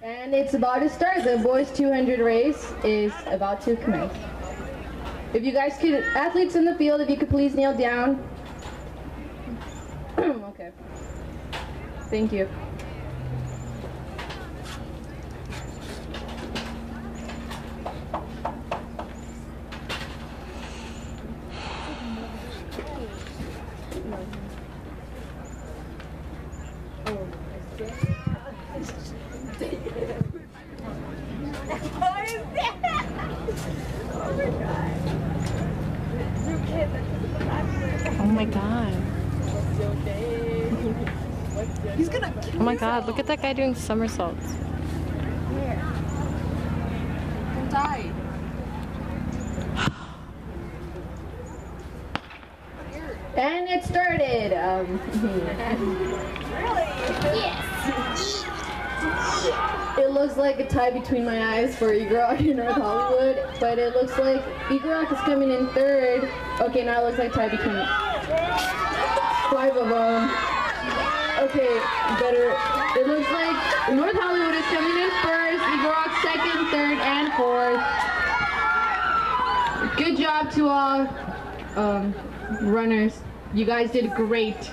And it's about to start. The boys 200 race is about to commence. If you guys could, athletes in the field, if you could please kneel down. Okay. Thank you. Oh my god. He's gonna kill Oh my god, look at that guy doing somersaults. He'll die. And it started. Really? Yes. It looks like a tie between my eyes for Eagle Rock in North Hollywood, but it looks like Eagle Rock is coming in third. Okay, now it looks like a tie between 5 of them. Okay, better. It looks like North Hollywood is coming in first, Eagle Rock second, third, and fourth. Good job to all runners. You guys did great.